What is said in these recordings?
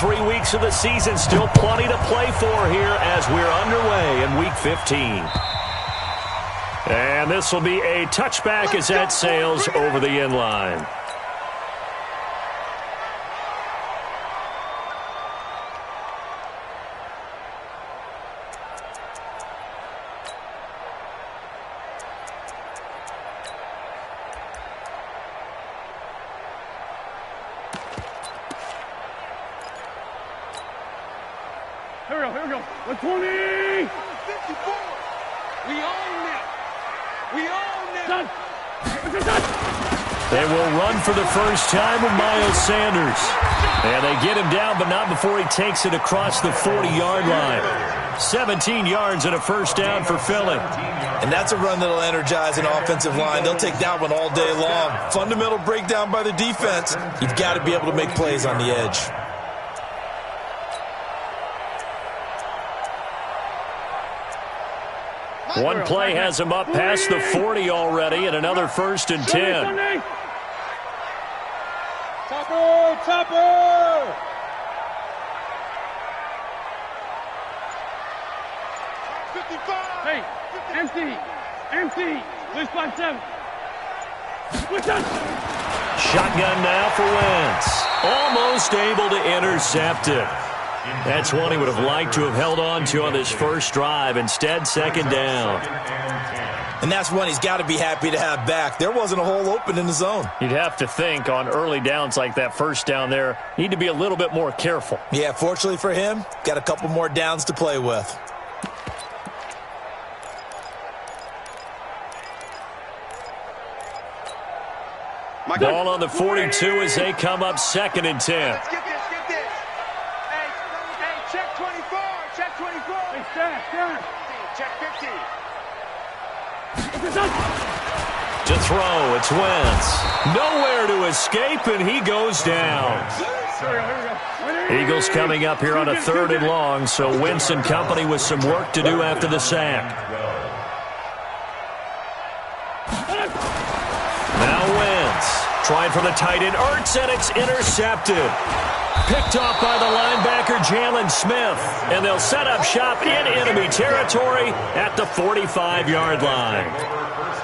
3 weeks of the season. Still plenty to play for here as we're underway in Week 15. And this will be a touchback as that sails over the end line. Here we go. 120! 54! We own it! We own it! Done! They will run for the first time with Miles Sanders. And they get him down, but not before he takes it across the 40-yard line. 17 yards and a first down for Philly. And that's a run that'll energize an offensive line. They'll take that one all day long. Fundamental breakdown by the defense. You've got to be able to make plays on the edge. One play has him up past the 40 already, and another 1st and 10. Topper! 55! Hey, empty! Please 5-7. Shotgun now for Wentz. Almost able to intercept it. That's one he would have liked to have held on to on this first drive. Instead, 2nd down. And that's one he's got to be happy to have back. There wasn't a hole open in the zone. You'd have to think on early downs like that first down there, need to be a little bit more careful. Yeah, fortunately for him, got a couple more downs to play with. Ball on the 42 as they come up 2nd and 10. Let's get this. Hey, check 24. Hey, stand. Check 50. To throw, it's Wentz. Nowhere to escape, and he goes down. Eagles coming up here on a 3rd and long, so Wentz and company with some work to do after the sack. Now Wentz. Trying for the tight end, Ertz, and it's intercepted. Picked off by the linebacker, Jalen Smith. And they'll set up shop in enemy territory at the 45-yard line.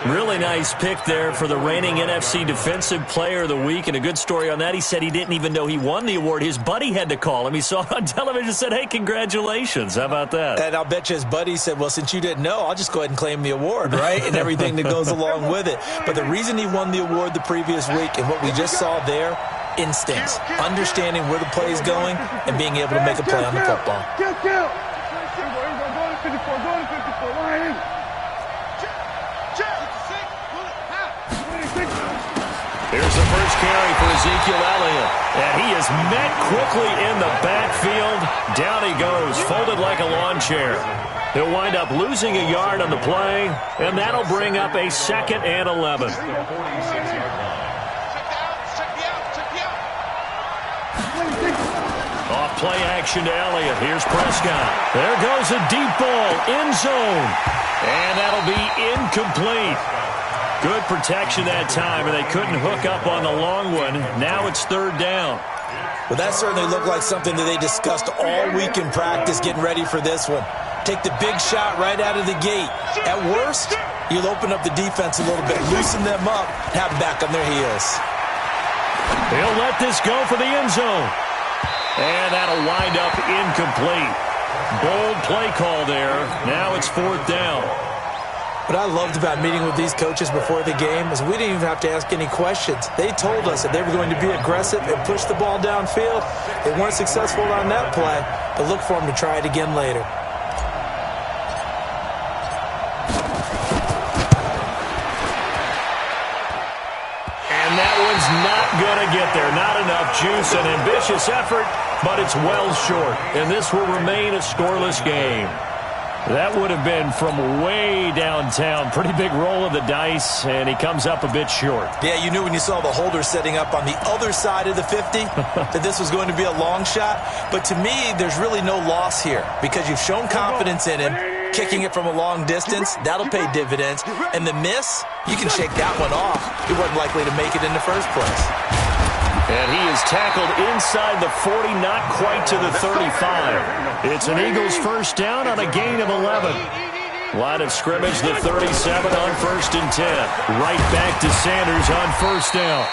Really nice pick there for the reigning NFC Defensive Player of the Week. And a good story on that, he said he didn't even know he won the award. His buddy had to call him. He saw it on television and said, hey, congratulations. How about that? And I'll bet you his buddy said, well, since you didn't know, I'll just go ahead and claim the award, right? And everything that goes along with it. But the reason he won the award the previous week and what we just saw there, instincts, understanding where the play is going and being able to make a play on the football. Go to 54, line. Here's the first carry for Ezekiel Elliott. And he is met quickly in the backfield. Down he goes, folded like a lawn chair. He'll wind up losing a yard on the play, and that'll bring up a 2nd and 11. Off play action to Elliott. Here's Prescott. There goes a deep ball, end zone. And that'll be incomplete. Good protection that time, and they couldn't hook up on the long one. Now it's 3rd down. Well, that certainly looked like something that they discussed all week in practice getting ready for this one. Take the big shot right out of the gate. At worst, you'll open up the defense a little bit, loosen them up, have them back on their heels. He'll let this go for the end zone. And that'll wind up incomplete. Bold play call there. Now it's 4th down. What I loved about meeting with these coaches before the game is we didn't even have to ask any questions. They told us that they were going to be aggressive and push the ball downfield. They weren't successful on that play, but look for them to try it again later. And that one's not going to get there. Not enough juice. An ambitious effort, but it's well short. And this will remain a scoreless game. That would have been from way downtown. Pretty big roll of the dice, and he comes up a bit short. Yeah, you knew when you saw the holder setting up on the other side of the 50 that this was going to be a long shot. But to me, there's really no loss here because you've shown confidence in him. Kicking it from a long distance, that'll pay dividends. And the miss, you can shake that one off. He wasn't likely to make it in the first place. And he is tackled inside the 40, not quite to the 35. It's an Eagles first down on a gain of 11. Line of scrimmage, the 37 on 1st and 10. Right back to Sanders on first down.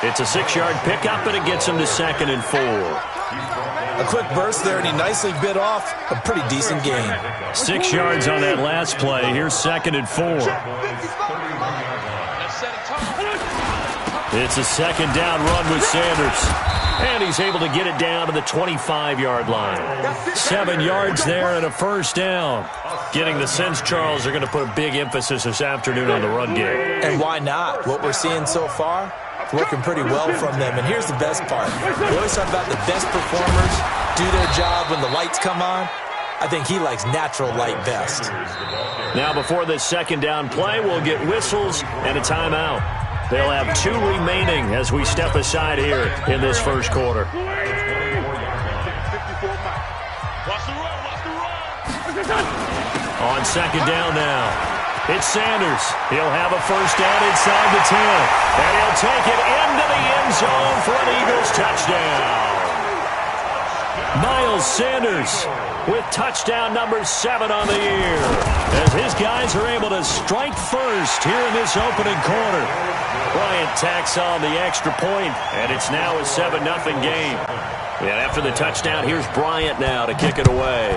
It's a 6-yard pickup, and it gets him to 2nd and 4. A quick burst there, and he nicely bit off a pretty decent gain. 6 yards on that last play. Here's 2nd and 4. It's a 2nd down run with Sanders. And he's able to get it down to the 25-yard line. 7 yards there and a first down. Getting the sense, Charles, they're going to put a big emphasis this afternoon on the run game. And why not? What we're seeing so far, working pretty well from them. And here's the best part. We always talk about the best performers do their job when the lights come on. I think he likes natural light best. Now before this 2nd down play, we'll get whistles and a timeout. They'll have 2 remaining as we step aside here in this first quarter. On 2nd down now, it's Sanders. He'll have a first down inside the 10. And he'll take it into the end zone for an Eagles touchdown. Miles Sanders with touchdown number 7 on the year, as his guys are able to strike first here in this opening quarter. Bryant tacks on the extra point, and it's now a 7-0 game. And after the touchdown, here's Bryant now to kick it away.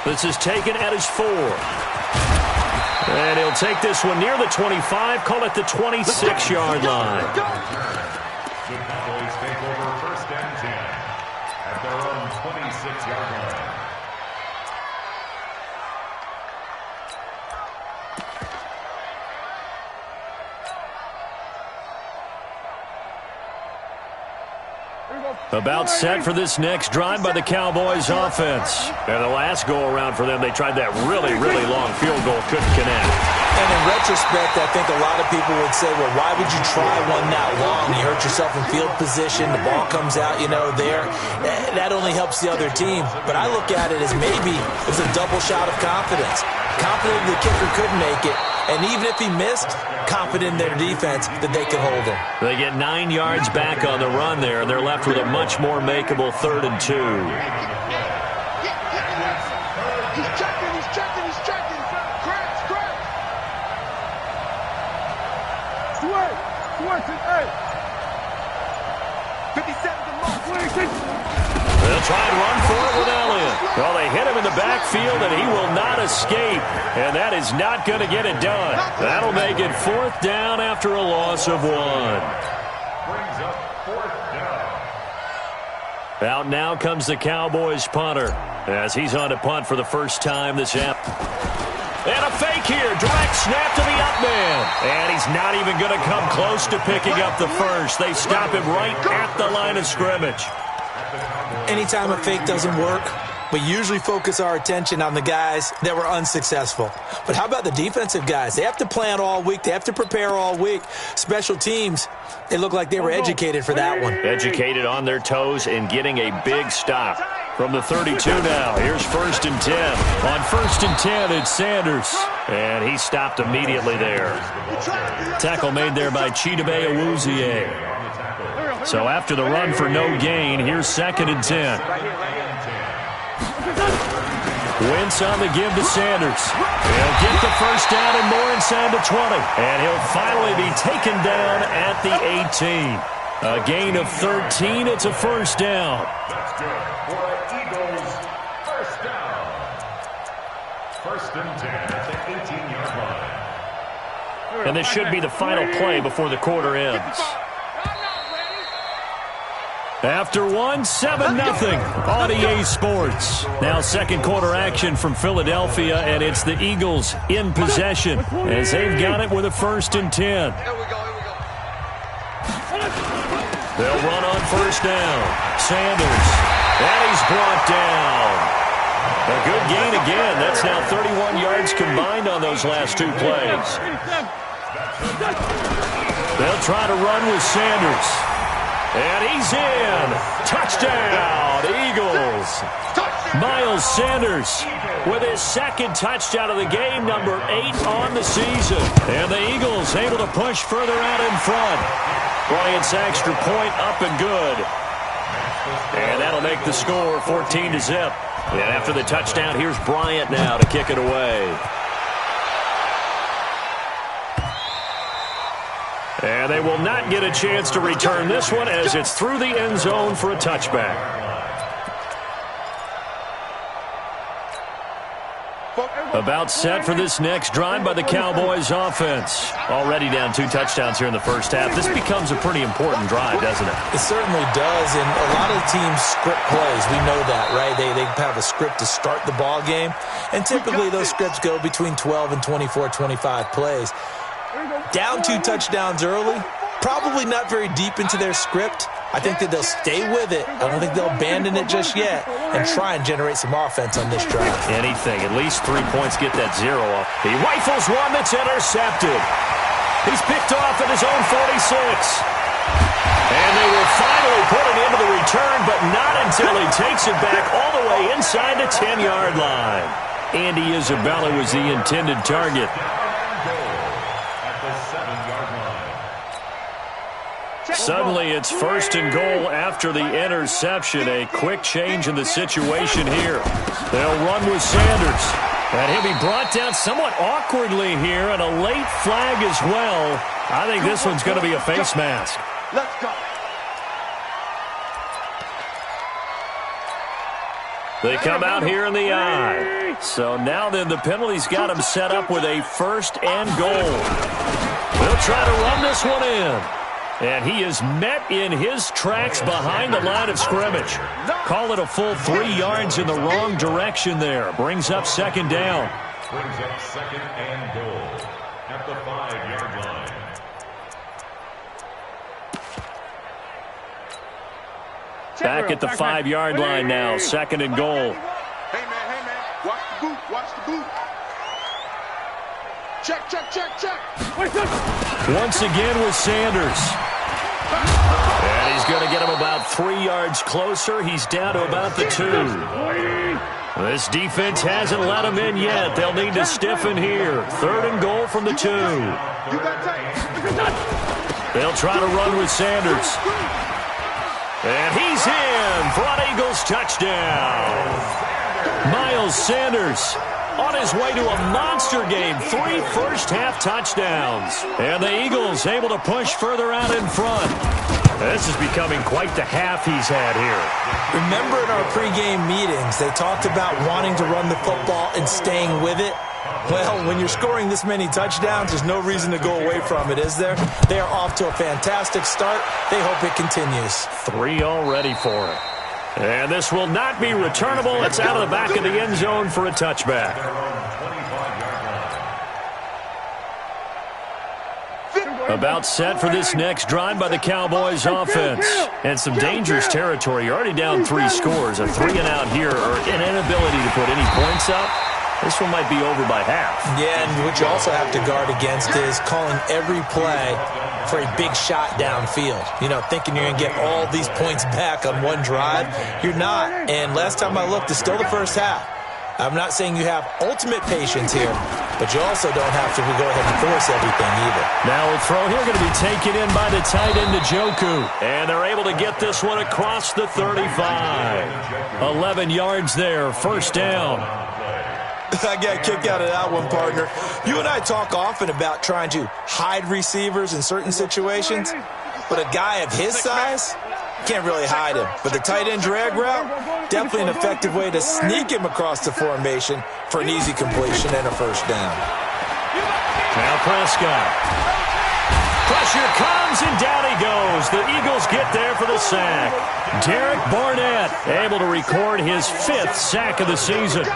This is taken at his 4. And he'll take this one near the 25, call it the 26-yard line. The Cowboys take over 1st and 10 at their own 26-yard line. About set for this next drive by the Cowboys offense. And the last go-around for them, they tried that really, really long field goal, couldn't connect. And in retrospect, I think a lot of people would say, well, why would you try one that long? You hurt yourself in field position. The ball comes out, there. That only helps the other team. But I look at it as maybe it was a double shot of confidence. Confident the kicker could make it. And even if he missed, confident in their defense that they could hold him. They get 9 yards back on the run there, and they're left with a much more makeable 3rd and 2. He's checking. Crash. Switch, hey. 57 to Mark. They'll try and run for it with Elliott. Well, they hit him in the backfield, and he will not escape. And that is not going to get it done. That'll make it 4th down after a loss of 1. Brings up 4th down. Out now comes the Cowboys punter as he's on to punt for the first time this afternoon. And a fake here. Direct snap to the up man. And he's not even going to come close to picking up the first. They stop him right at the line of scrimmage. Anytime a fake doesn't work, we usually focus our attention on the guys that were unsuccessful. But how about the defensive guys? They have to plan all week. They have to prepare all week. Special teams, they look like they were educated for that one. Educated on their toes and getting a big stop. From the 32 now, here's 1st and 10. On 1st and 10, it's Sanders. And he stopped immediately there. Tackle made there by Chidobe Awuzie. So after the run for no gain, here's 2nd and 10. Wentz on the give to Sanders. He'll get the first down and more inside the 20. And he'll finally be taken down at the 18. A gain of 13. It's a first down. That's good for Eagles. First down. 1st and 10 at the 18-yard line. And this should be the final play before the quarter ends. After 1, 7-0 on EA Sports. Now 2nd quarter action from Philadelphia, and it's the Eagles in possession as they've got it with a 1st and 10. They'll run on first down. Sanders, and he's brought down. A good gain again. That's now 31 yards combined on those last 2 plays. They'll try to run with Sanders. And he's in. Touchdown, Eagles. Miles Sanders with his second touchdown of the game, number 8 on the season. And the Eagles able to push further out in front. Bryant's extra point up and good. And that'll make the score 14-0. And after the touchdown, here's Bryant now to kick it away. And they will not get a chance to return this one as it's through the end zone for a touchback. About set for this next drive by the Cowboys offense. Already down 2 touchdowns here in the first half. This becomes a pretty important drive, doesn't it? It certainly does, and a lot of teams script plays. We know that, right? They have a script to start the ball game, and typically those scripts go between 12 and 24, 25 plays. Down 2 touchdowns early, probably not very deep into their script. I think that they'll stay with it. I don't think they'll abandon it just yet and try and generate some offense on this drive. Anything. At least 3 points get that 0 off. He rifles one that's intercepted. He's picked off at his own 46. And they will finally put it into the return, but not until he takes it back all the way inside the 10-yard line. Andy Isabella was the intended target. Suddenly it's 1st and goal after the interception. A quick change in the situation here. They'll run with Sanders. And he'll be brought down somewhat awkwardly here, and a late flag as well. I think this one's going to be a face mask. Let's go. They come out here in the eye. So now then the penalty's got him set up with a 1st and goal. They'll try to run this one in. And he is met in his tracks behind the line of scrimmage. Call it a full 3 yards in the wrong direction there. Brings up 2nd down. Brings up 2nd and goal at the 5-yard line. Back at the 5-yard line now. 2nd and goal. Hey, man. Watch the boot. Watch the boot. Check. Once again with Sanders. And he's going to get him about 3 yards closer. He's down to about the 2. This defense hasn't let him in yet. They'll need to stiffen here. 3rd and goal from the 2. They'll try to run with Sanders. And he's in for an Eagles touchdown. Miles Sanders on his way to a monster game. 3 first-half touchdowns. And the Eagles able to push further out in front. This is becoming quite the half he's had here. Remember in our pregame meetings, they talked about wanting to run the football and staying with it? Well, when you're scoring this many touchdowns, there's no reason to go away from it, is there? They are off to a fantastic start. They hope it continues. 3 already for it. And this will not be returnable. It's out of the back of the end zone for a touchback. About set for this next drive by the Cowboys offense. And some dangerous territory. You're already down 3 scores. A 3 and out here, or an inability to put any points up. This one might be over by half. Yeah, and what you also have to guard against is calling every play for a big shot downfield. You know, thinking you're going to get all these points back on one drive. You're not. And last time I looked, it's still the first half. I'm not saying you have ultimate patience here, but you also don't have to go ahead and force everything either. Now a throw here going to be taken in by the tight end, Njoku. And they're able to get this one across the 35. 11 yards there, 1st down. I got a kick out of that one, partner. You and I talk often about trying to hide receivers in certain situations, but a guy of his size, can't really hide him. But the tight end drag route, definitely an effective way to sneak him across the formation for an easy completion and a 1st down. Now Prescott. Pressure comes, and down he goes. The Eagles get there for the sack. Derek Barnett able to record his 5th sack of the season.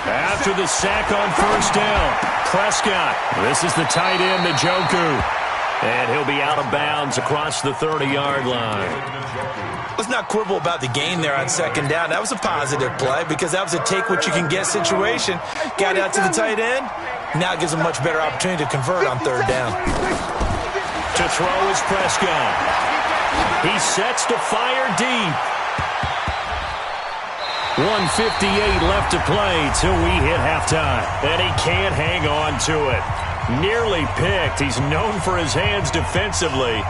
After the sack on 1st down, Prescott. This is the tight end, Njoku. And he'll be out of bounds across the 30-yard line. Let's not quibble about the gain there on 2nd down. That was a positive play because that was a take-what-you-can-get situation. Got out to the tight end. Now it gives him a much better opportunity to convert on 3rd down. throw is Prescott. He sets to fire deep. 1:58 left to play till we hit halftime. And he can't hang on to it. Nearly picked. He's known for his hands defensively,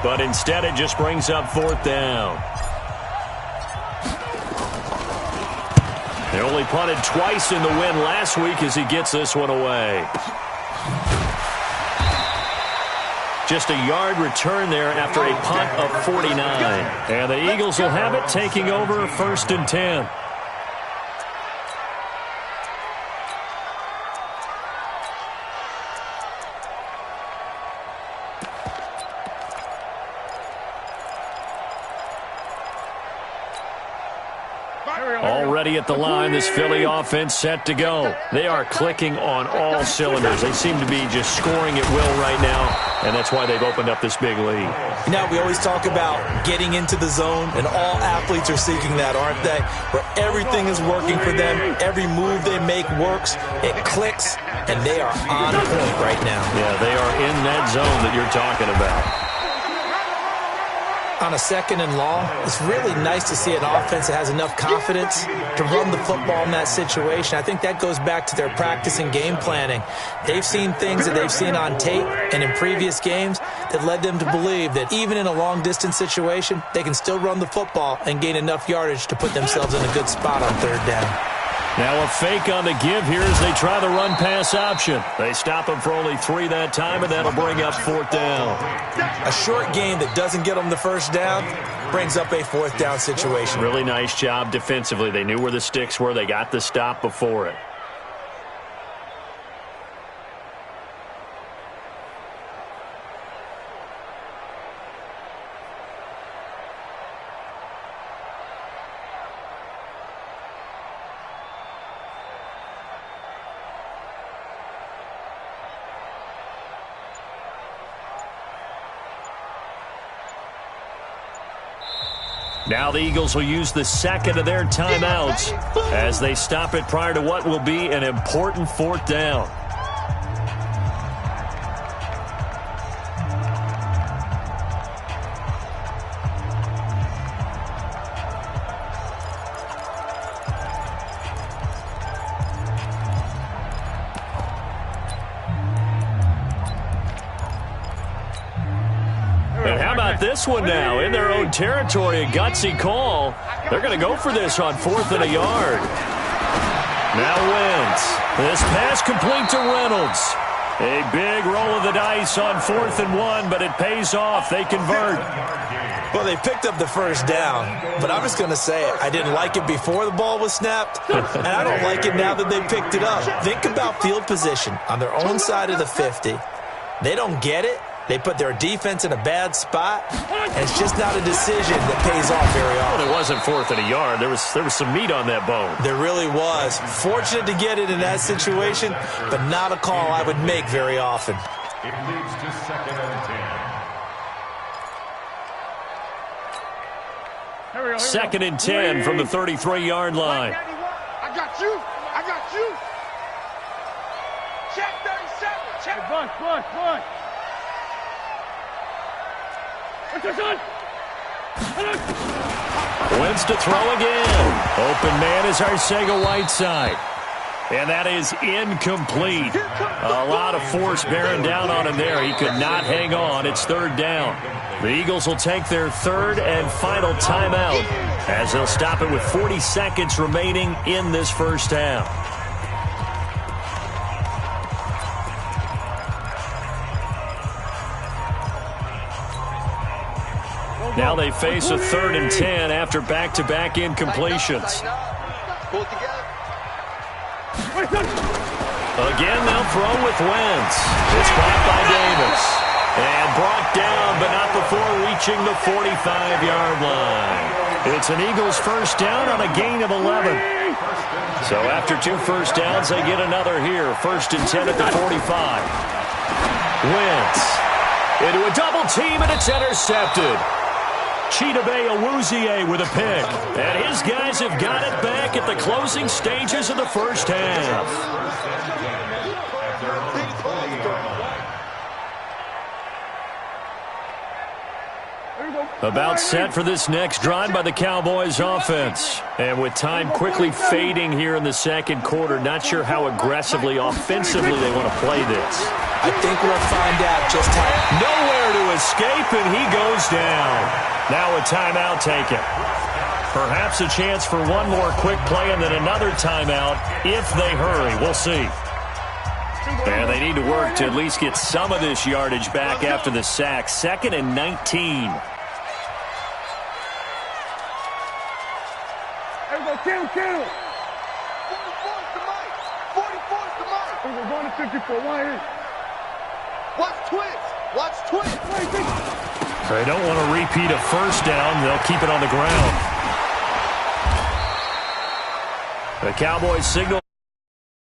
but instead it just brings up 4th down. They only punted twice in the win last week as he gets this one away. Just a yard return there after a punt of 49. And the Eagles will have it, taking over 1st and 10. Already at the line, this Philly offense set to go. They are clicking on all cylinders. They seem to be just scoring at will right now, and that's why they've opened up this big lead. Now, we always talk about getting into the zone, and all athletes are seeking that, aren't they? Where everything is working for them, every move they make works, it clicks, and they are on point right now. Yeah, they are in that zone that you're talking about. On a 2nd and long, it's really nice to see an offense that has enough confidence to run the football in that situation. I think that goes back to their practice and game planning. They've seen things that they've seen on tape and in previous games that led them to believe that even in a long-distance situation, they can still run the football and gain enough yardage to put themselves in a good spot on 3rd down. Now a fake on the give here as they try the run-pass option. They stop him for only 3 that time, and that'll bring up 4th down. A short game that doesn't get them the 1st down brings up a 4th down situation. Really nice job defensively. They knew where the sticks were. They got the stop before it. Now the Eagles will use the 2nd of their timeouts as they stop it prior to what will be an important 4th down. This one now in their own territory, a gutsy call. They're going to go for this on 4th and a yard. Now Wentz. This pass complete to Reynolds. A big roll of the dice on 4th and 1, but it pays off. They convert. Well, they picked up the 1st down, but I'm just going to say it. I didn't like it before the ball was snapped, and I don't like it now that they picked it up. Think about field position on their own side of the 50. They don't get it. They put their defense in a bad spot, and it's just not a decision that pays off very often. Well, it wasn't 4th and a yard. There was some meat on that bone. There really was. Fortunate to get it in that situation, but not a call I would make very often. It leads to 2nd and 10. 2nd and 10 from the 33-yard line. I got you. I got you. Check 37. Check. Bunch. Wentz to throw again. Open man is Arcega-Whiteside. And that is incomplete. A lot of force bearing down on him there. He could not hang on. It's 3rd down. The Eagles will take their 3rd and final timeout as they'll stop it with 40 seconds remaining in this 1st half. Now they face a 3rd and 10 after back-to-back incompletions. Again, they'll throw with Wentz. It's caught by Davis. And brought down, but not before reaching the 45-yard line. It's an Eagles 1st down on a gain of 11. So after 2 first downs, they get another here. 1st and 10 at the 45. Wentz into a double team, and it's intercepted. Chidobe Awuzie with a pick. And his guys have got it back at the closing stages of the 1st half. About set for this next drive by the Cowboys offense. And with time quickly fading here in the second quarter, not sure how aggressively, offensively they want to play this. I think we'll find out just how. Nowhere to escape, and he goes down. Now a timeout taken. Perhaps a chance for one more quick play and then another timeout if they hurry. We'll see. And they need to work to at least get some of this yardage back after the sack. 2nd and 19. Kill. 44's the mic. 44's the mic. We're going to 54. Watch twitch. They don't want to repeat a first down. They'll keep it on the ground. The Cowboys signal